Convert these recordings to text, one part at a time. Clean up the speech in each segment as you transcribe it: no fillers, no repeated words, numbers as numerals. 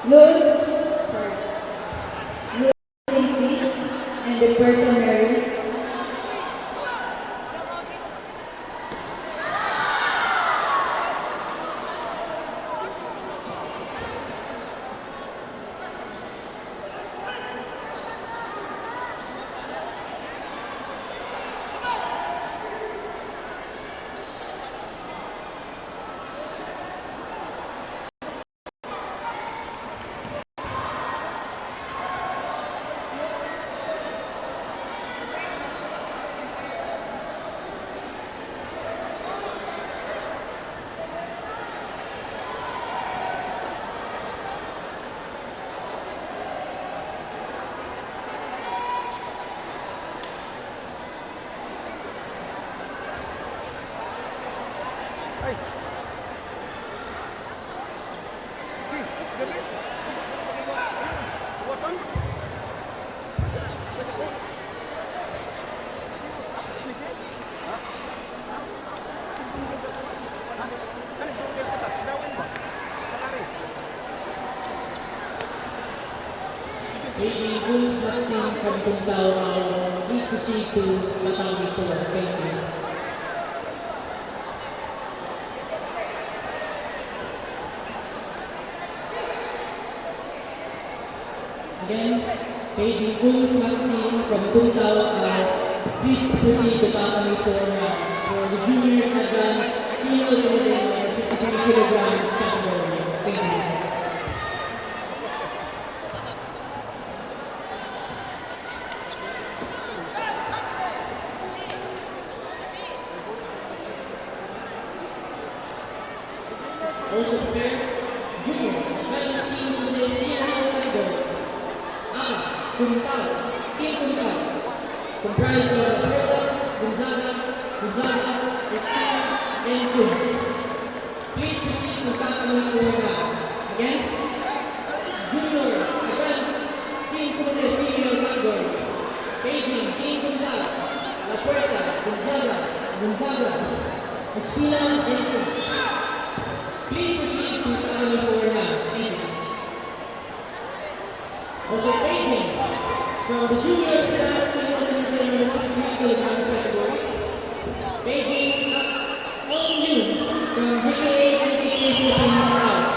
Luz, Luz Stacy, and Roberto Mary. Lady Gun Saksi from Tuntao ang ECC2 Matawi po. Thank you. Again, Lady Gun Saksi from Tuntao please proceed to Matawi for the juniors advanced female within 53 kilograms category. Thank you. Also prepare juniors, balancing to the female category. Kumpal, Team Kumpal, comprised of Perla, Gonzaga, Estina, and Kunz. Please proceed to category 4 now. Again, juniors, advanced, Team Kumpal, female category. Beijing, Team Kumpal, La Puerta, Gonzaga, Estina, and Kunz. Please proceed to category 4 now. Thank you. Also Beijing, from the juniors advancing within 53 kilograms category. Beijing, Ong Yun, from BKA Philippines South.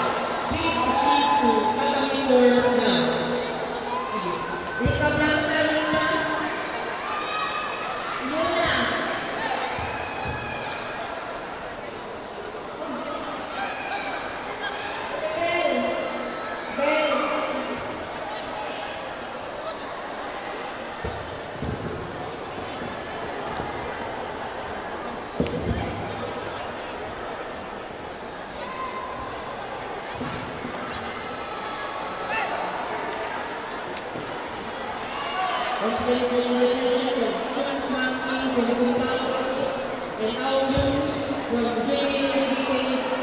Please proceed to category 4 now. Thank you. Recap lang tayo na. Yuna. Ben. Also in the leadership of Gun Saksi from Tuntao and Ong Yun from BKA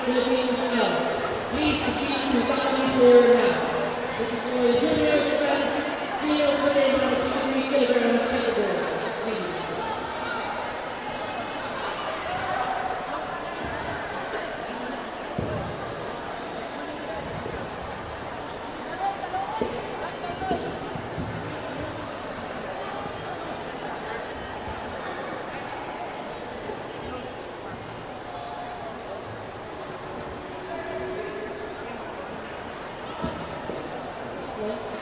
Philippines South. Please proceed to category 4 now. This is for the juniors class, female within 53 kilograms category. Thank you.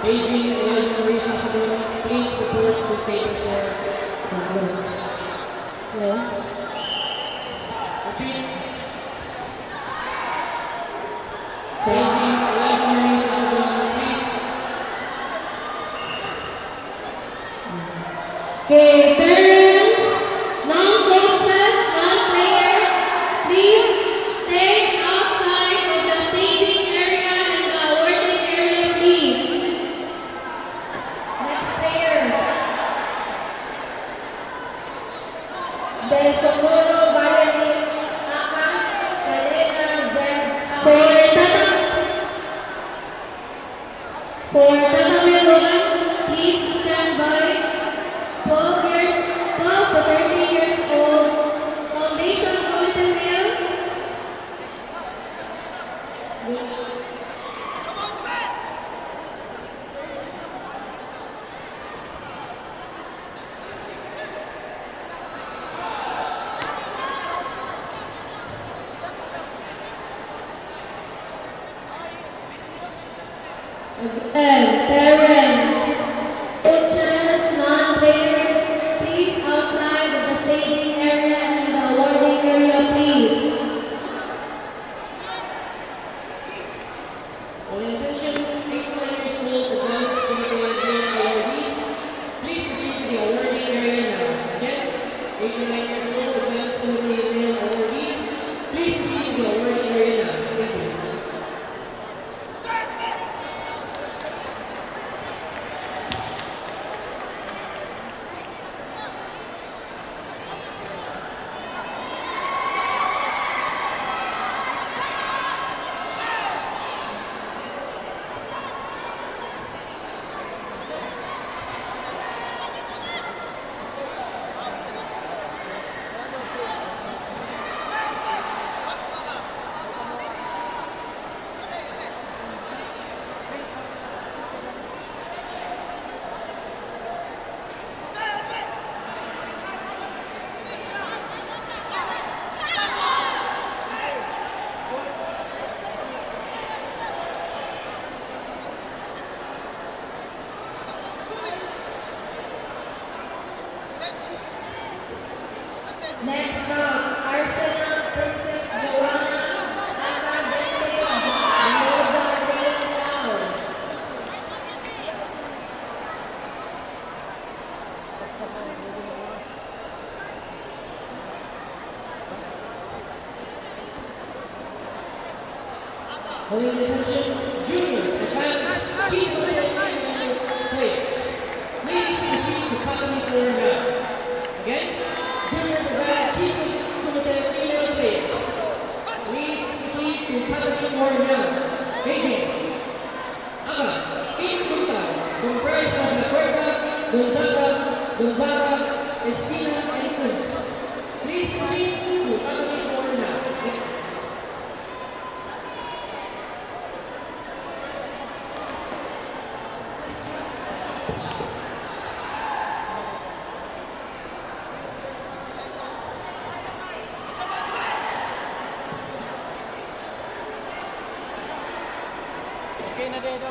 Aging Eliza Marie Sasabon, please report to table 4. Hello? Repeat. Aging Eliza Marie Sasabon, please. Okay, parents, non-coaches, non-players, please stay outside of the staging area and the awarding area, please. Next player. Del Socorro Valerie Aka Calena Zeb. For Tatawin, please stand by. 12 to 13 years old, Foundation Golden Mill. Parents, coaches, non-players, please outside of the staging area and the awarding area, please. On attention, 89 years old adults celebrating awardees, please proceed to the awarding area now. Again, 89 years old adults celebrating awardees, please proceed to the awarding area now. Thank you. Next up, Arsenal Princess Joanna Academy Rosa Reynao. On attention, juniors, advanced, team players, please proceed to Academy 4 now. Again, juniors, advanced, team players, please proceed to Academy 4 now. Beijing, Aga, team Punta, comprised of La Puerta, Gonzaga, Espina, and Cruz. Please proceed to Academy 4 now. Okay na dito.